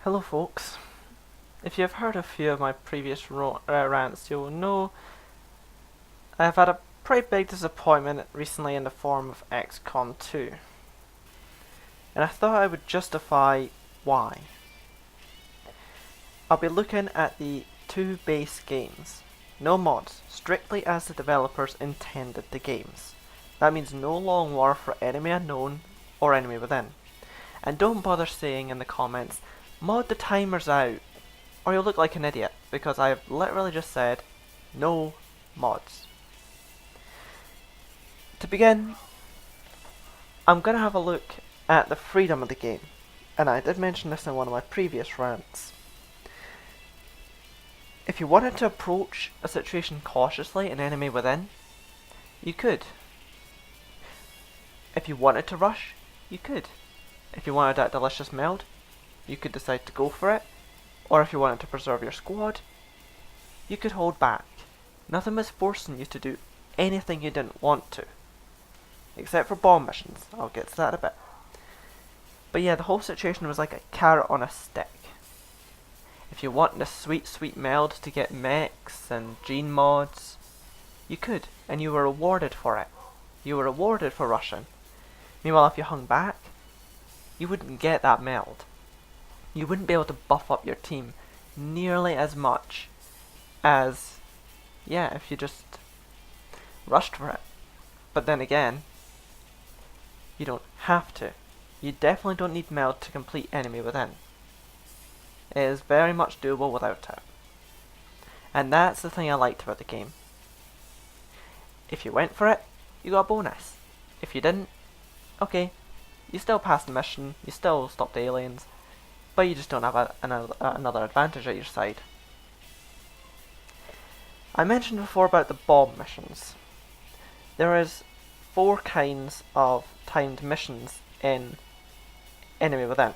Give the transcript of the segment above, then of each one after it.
Hello folks. If you've heard a few of my previous rants, you'll know I've had a pretty big disappointment recently in the form of XCOM 2. And I thought I would justify why. I'll be looking at the two base games. No mods, strictly as the developers intended the games. That means no long war for Enemy Unknown or Enemy Within. And don't bother saying in the comments, mod the timers out, or you'll look like an idiot, because I have literally just said, no mods. To begin, I'm going to have a look at the freedom of the game, and I did mention this in one of my previous rants. If you wanted to approach a situation cautiously in Enemy Within, you could. If you wanted to rush, you could. If you wanted that delicious meld, you could decide to go for it, or if you wanted to preserve your squad, you could hold back. Nothing was forcing you to do anything you didn't want to. Except for bomb missions, I'll get to that in a bit. But yeah, the whole situation was like a carrot on a stick. If you wanted a sweet meld to get mechs and gene mods, you could, and you were rewarded for it. You were rewarded for rushing. Meanwhile, if you hung back, you wouldn't get that meld. You wouldn't be able to buff up your team nearly as much as, if you just rushed for it. But then again, you don't have to. You definitely don't need meld to complete Enemy Within. It is very much doable without it. And that's the thing I liked about the game. If you went for it, you got a bonus. If you didn't, okay, you still passed the mission, you still stopped aliens, but you just don't have another advantage at your side. I mentioned before about the bomb missions. There is 4 kinds of timed missions in Enemy Within.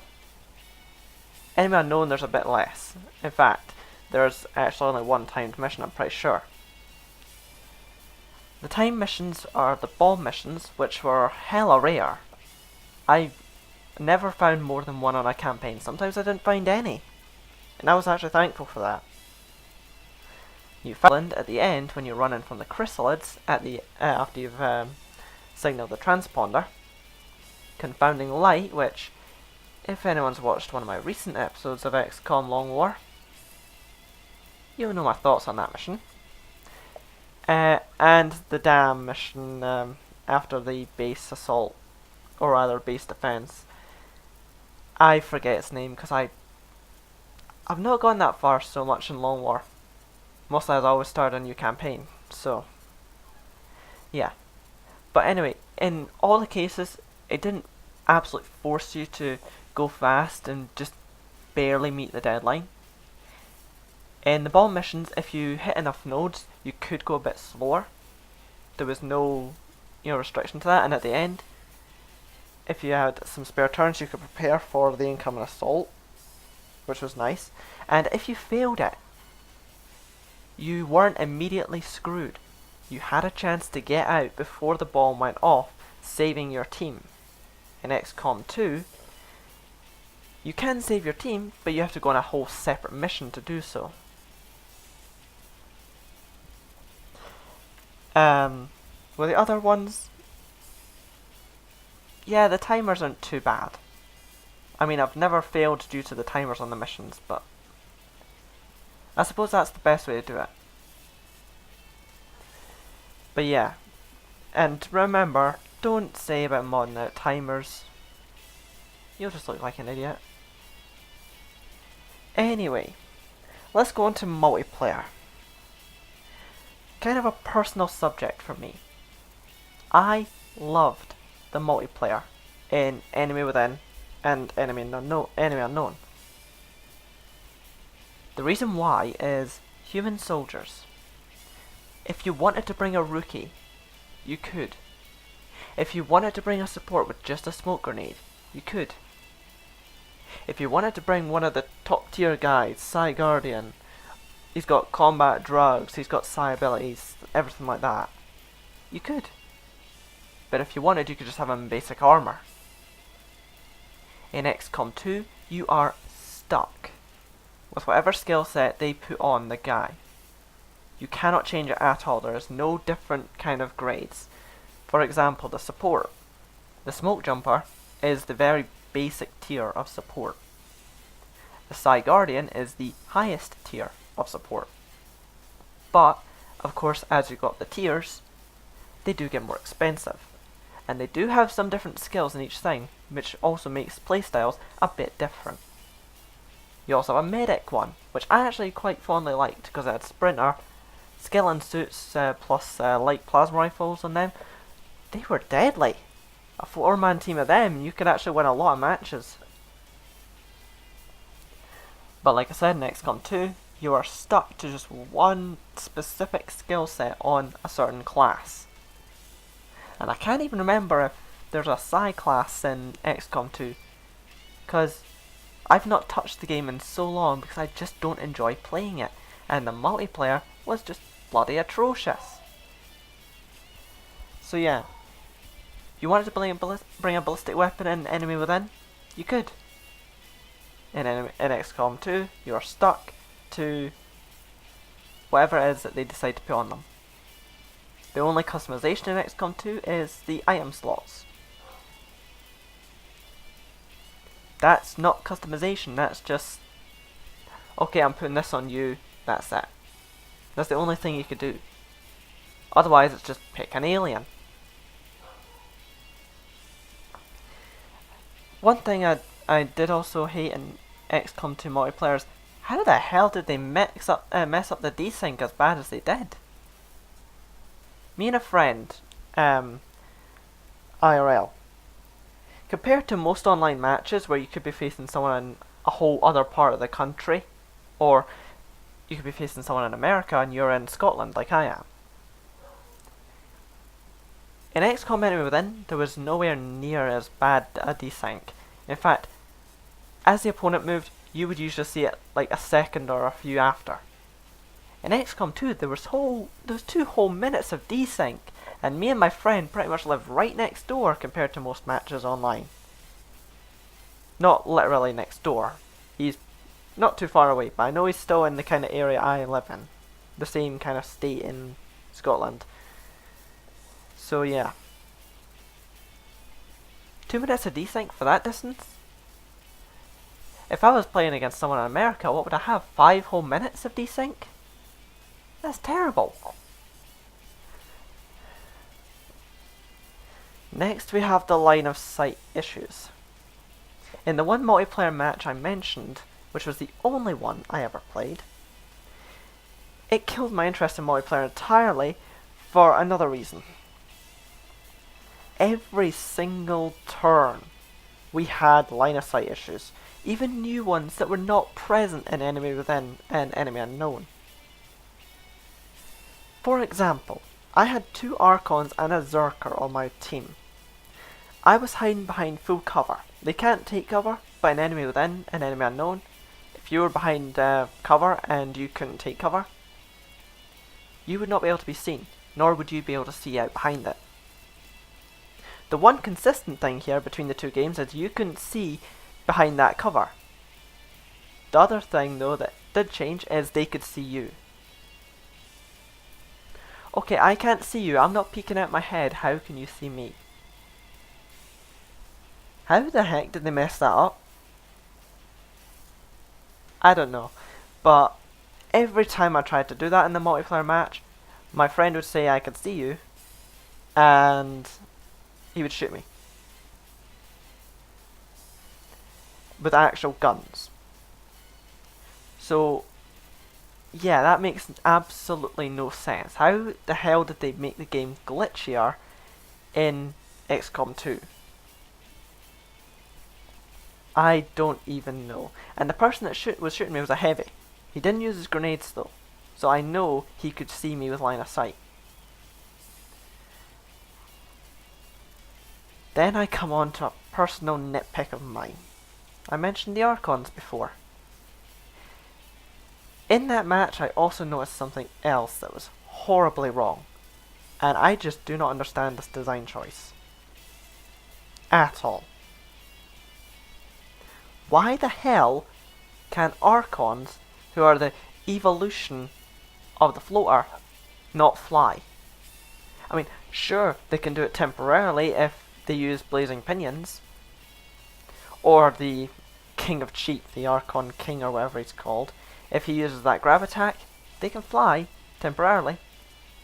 Enemy Unknown there's a bit less. In fact, there's actually only 1 timed mission, I'm pretty sure. The timed missions are the bomb missions, which were hella rare. I never found more than 1 on a campaign. Sometimes I didn't find any, and I was actually thankful for that. You find at the end when you're running from the chrysalids at the after you've signaled the transponder. Confounding Light, which, if anyone's watched one of my recent episodes of XCOM Long War, you'll know my thoughts on that mission. And the dam mission after the base assault, or rather base defense. I forget its name because I've not gone that far so much in Long War. Mostly I've always started a new campaign, so yeah. But anyway, in all the cases, it didn't absolutely force you to go fast and just barely meet the deadline. In the bomb missions, if you hit enough nodes, you could go a bit slower. There was no, restriction to that, and at the end, if you had some spare turns, you could prepare for the incoming assault, which was nice. And if you failed it, you weren't immediately screwed. You had a chance to get out before the bomb went off, saving your team. In XCOM 2, you can save your team, but you have to go on a whole separate mission to do so. With the other ones, yeah, the timers aren't too bad. I mean, I've never failed due to the timers on the missions, but I suppose that's the best way to do it. But yeah, and remember, don't say about modding out timers. You'll just look like an idiot. Anyway, let's go on to multiplayer. Kind of a personal subject for me. I loved the multiplayer in Enemy Within and Enemy Unknown. The reason why is human soldiers. If you wanted to bring a rookie, you could. If you wanted to bring a support with just a smoke grenade, you could. If you wanted to bring one of the top tier guys, Psy Guardian, he's got combat drugs, he's got psi abilities, everything like that, you could. But if you wanted, you could just have him in basic armor. In XCOM 2, you are stuck. with whatever skill set they put on the guy. You cannot change it at all. There is no different kind of grades. For example, the support. The smoke jumper is the very basic tier of support. The Psy Guardian is the highest tier of support. But, of course, as you go up the tiers, they do get more expensive. And they do have some different skills in each thing, which also makes playstyles a bit different. You also have a medic one, which I actually quite fondly liked, because it had sprinter, skeleton suits, plus light plasma rifles on them. They were deadly. A 4-man team of them, you could actually win a lot of matches. But like I said, in XCOM 2, you are stuck to just one specific skill set on a certain class. And I can't even remember if there's a Psy class in XCOM 2, because I've not touched the game in so long because I just don't enjoy playing it, and the multiplayer was just bloody atrocious. So yeah, you wanted to bring a ballistic weapon in Enemy Within? You could. In XCOM 2, you are stuck to whatever it is that they decide to put on them. The only customization in XCOM 2 is the item slots. That's not customization, that's just, okay, I'm putting this on you, that's it. That's the only thing you could do. Otherwise, it's just pick an alien. One thing I did also hate in XCOM 2 multiplayer is, how the hell did they mess up the desync as bad as they did? Me and a friend, IRL. Compared to most online matches where you could be facing someone in a whole other part of the country, or you could be facing someone in America and you're in Scotland like I am. In XCOM Enemy Within, there was nowhere near as bad a desync. In fact, as the opponent moved, you would usually see it like a second or a few after. In XCOM 2, there was 2 whole minutes of desync, and me and my friend pretty much lived right next door compared to most matches online. Not literally next door. He's not too far away, but I know he's still in the kind of area I live in. The same kind of state in Scotland. So yeah. 2 minutes of desync for that distance? If I was playing against someone in America, what would I have? 5 whole minutes of desync? That's terrible. Next we have the line of sight issues. In the one multiplayer match I mentioned, which was the only one I ever played, it killed my interest in multiplayer entirely for another reason. Every single turn we had line of sight issues, even new ones that were not present in Enemy Within and Enemy Unknown. For example, I had 2 Archons and a Zerker on my team. I was hiding behind full cover. They can't take cover, but in Enemy Within and Enemy Unknown, if you were behind cover and you couldn't take cover, you would not be able to be seen, nor would you be able to see out behind it. The one consistent thing here between the 2 games is you couldn't see behind that cover. The other thing though that did change is they could see you. Okay, I can't see you, I'm not peeking out my head, how can you see me? How the heck did they mess that up? I don't know, but every time I tried to do that in the multiplayer match, my friend would say I could see you, and he would shoot me. With actual guns. So, yeah, that makes absolutely no sense. How the hell did they make the game glitchier in XCOM 2? I don't even know. And the person that was shooting me was a heavy. He didn't use his grenades though, so I know he could see me with line of sight. Then I come on to a personal nitpick of mine. I mentioned the Archons before. In that match I also noticed something else that was horribly wrong, and I just do not understand this design choice. At all. Why the hell can Archons who are the evolution of the floater, not fly. I mean, sure, they can do it temporarily if they use blazing pinions, or the King of Cheat, the Archon King or whatever he's called. If he uses that grab attack, they can fly temporarily,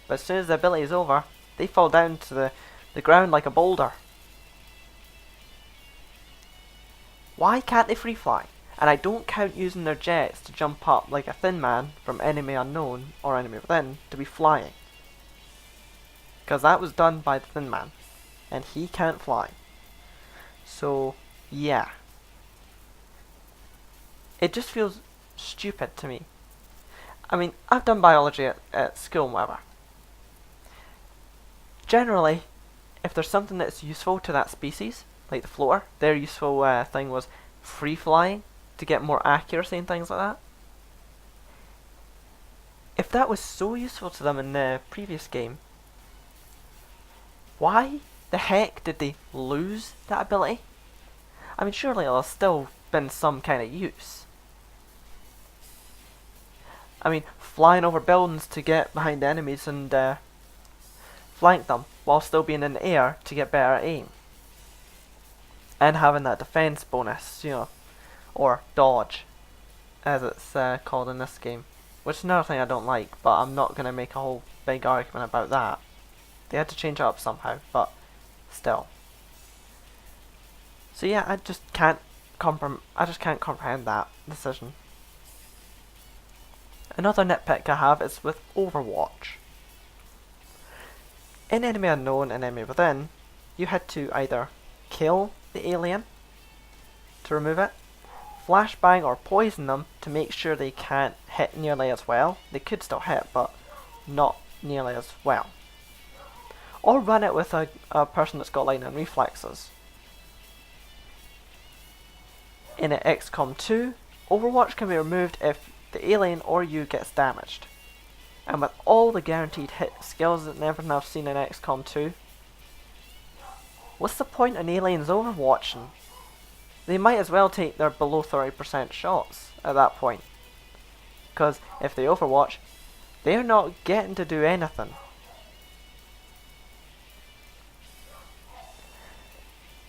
but as soon as the ability is over, they fall down to the ground like a boulder. Why can't they free fly? And I don't count using their jets to jump up like a Thin Man from Enemy Unknown or Enemy Within to be flying. Because that was done by the Thin Man, and he can't fly. So, yeah. It just feels stupid to me. I mean, I've done biology at school and whatever. Generally, if there's something that's useful to that species, like the floater, their useful thing was free flying to get more accuracy and things like that. If that was so useful to them in the previous game, why the heck did they lose that ability? I mean, surely it'll have still been some kind of use. I mean, flying over buildings to get behind enemies and flank them while still being in the air to get better aim. And having that defense bonus, you know, or dodge, as it's called in this game. Which is another thing I don't like, but I'm not going to make a whole big argument about that. They had to change it up somehow, but still. So yeah, I just can't comprehend that decision. Another nitpick I have is with Overwatch. In Enemy Unknown and Enemy Within, you had to either kill the alien to remove it, flashbang or poison them to make sure they can't hit nearly as well. They could still hit, but not nearly as well. Or run it with a person that's got lightning reflexes. In XCOM 2, Overwatch can be removed if the alien or you gets damaged. And with all the guaranteed hit skills that everything I've seen in XCOM 2, what's the point in aliens overwatching? They might as well take their below 30% shots at that point. Because if they overwatch, they're not getting to do anything.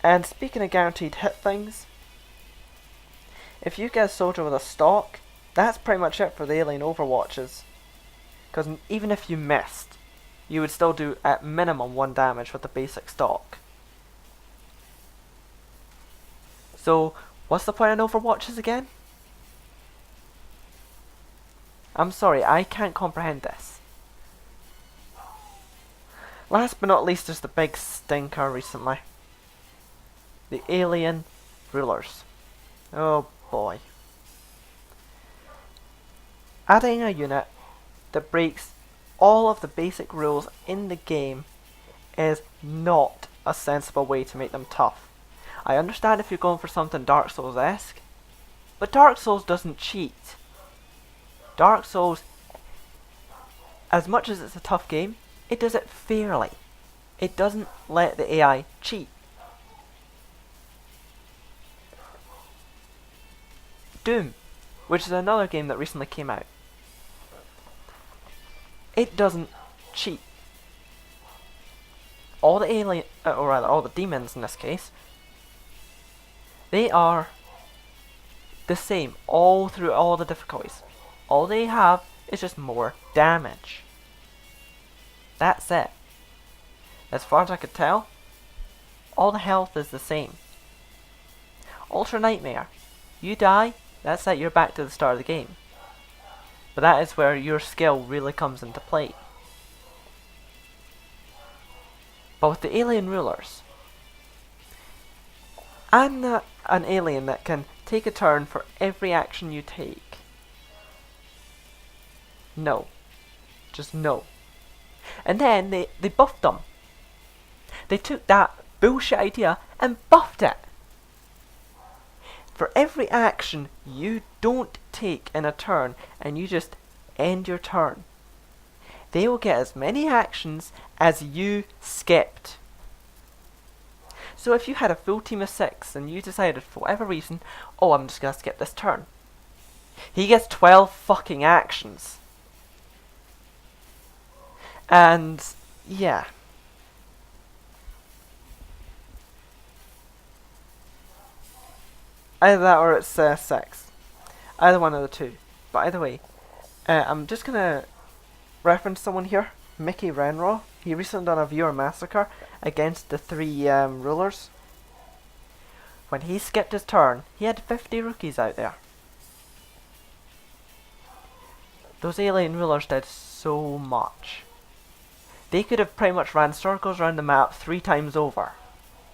And speaking of guaranteed hit things, if you get a soldier with a stock, that's pretty much it for the alien overwatches. Because even if you missed, you would still do at minimum 1 damage with the basic stock. So, what's the point in overwatches again? I'm sorry, I can't comprehend this. Last but not least is the big stinker recently. The alien rulers. Oh boy. Adding a unit that breaks all of the basic rules in the game is not a sensible way to make them tough. I understand if you're going for something Dark Souls-esque, but Dark Souls doesn't cheat. Dark Souls, as much as it's a tough game, it does it fairly. It doesn't let the AI cheat. Doom, which is another game that recently came out, it doesn't cheat. All the alien, or rather, all the demons in this case, they are the same all through all the difficulties. All they have is just more damage. That's it. As far as I could tell, all the health is the same. Ultra Nightmare. You die, that's it, you're back to the start of the game. But that is where your skill really comes into play. But with the alien rulers, I'm not an alien that can take a turn for every action you take. No. Just no. And then they buffed them. They took that bullshit idea and buffed it. For every action you don't take in a turn and you just end your turn, they will get as many actions as you skipped. So if you had a full team of 6 and you decided for whatever reason, oh, I'm just going to skip this turn, He gets 12 fucking actions. And, yeah. Either that or it's 6. Either one of the two. But either way, I'm just gonna reference someone here. Mickey Renraw. He recently done a viewer massacre against the 3 rulers. When he skipped his turn, he had 50 rookies out there. Those alien rulers did so much. They could have pretty much ran circles around the map 3 times over,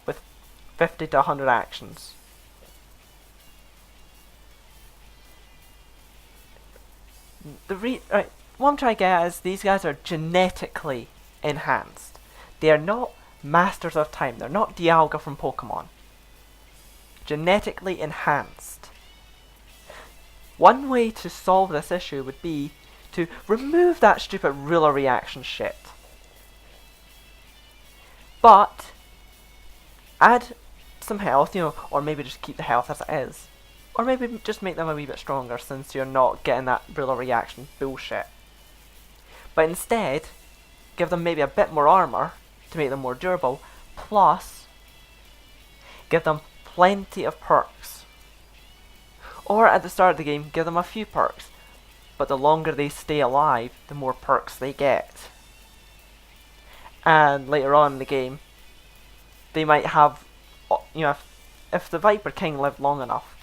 with 50 to 100 actions. What I'm trying to get at is these guys are genetically enhanced. They are not masters of time. They're not Dialga from Pokemon. Genetically enhanced. One way to solve this issue would be to remove that stupid ruler reaction shit. But add some health, or maybe just keep the health as it is. Or maybe just make them a wee bit stronger since you're not getting that ruler reaction bullshit. But instead, give them maybe a bit more armor to make them more durable, plus give them plenty of perks. Or at the start of the game, give them a few perks, but the longer they stay alive, the more perks they get. And later on in the game, they might have, if the Viper King lived long enough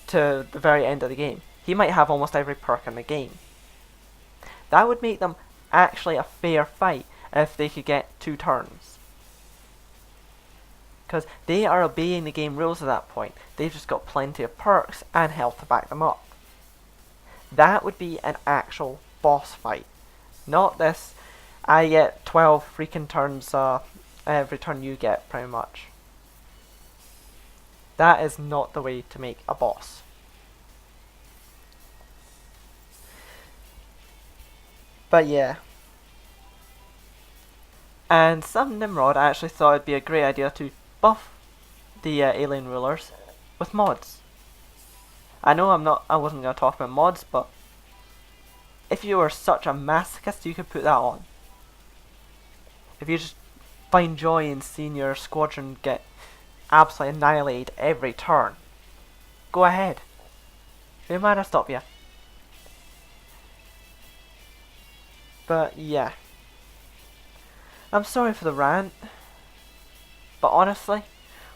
to the very end of the game, he might have almost every perk in the game. That would make them actually a fair fight if they could get 2 turns. Because they are obeying the game rules at that point. They've just got plenty of perks and health to back them up. That would be an actual boss fight. Not this, I get 12 freaking turns every turn you get, pretty much. That is not the way to make a boss. But yeah. And some Nimrod actually thought it'd be a great idea to buff the alien rulers with mods. I know I wasn't going to talk about mods, but if you were such a masochist, you could put that on. If you just find joy in seeing your squadron get absolutely annihilated every turn, go ahead. Who am I to stop you? But yeah. I'm sorry for the rant. But honestly,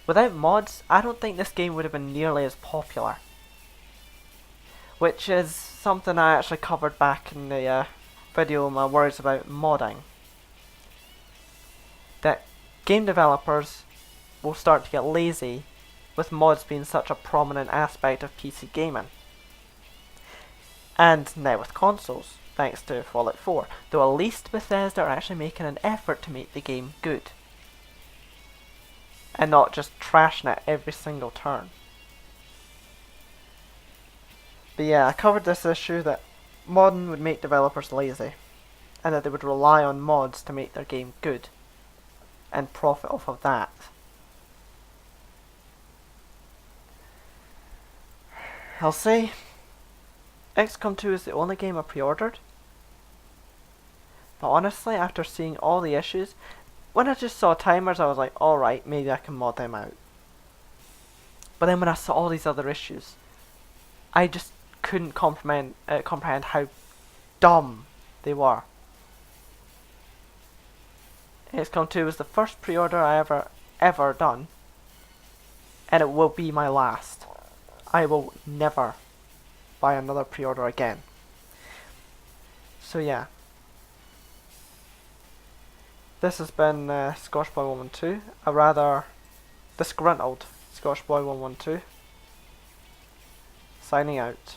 without mods, I don't think this game would have been nearly as popular. Which is something I actually covered back in the video, my worries about modding. That game developers will start to get lazy with mods being such a prominent aspect of PC gaming. And now with consoles, thanks to Fallout 4, though at least Bethesda are actually making an effort to make the game good. And not just trashing it every single turn. But yeah, I covered this issue that modding would make developers lazy, and that they would rely on mods to make their game good, and profit off of that. I'll say, XCOM 2 is the only game I pre-ordered, but honestly, after seeing all the issues, when I just saw timers, I was like, alright, maybe I can mod them out. But then when I saw all these other issues, I just couldn't comprehend how dumb they were. XCOM 2 was the first pre-order I ever done, and it will be my last. I will never buy another pre-order again. So yeah. This has been Scotchboy112, a rather disgruntled Scotchboy112, signing out.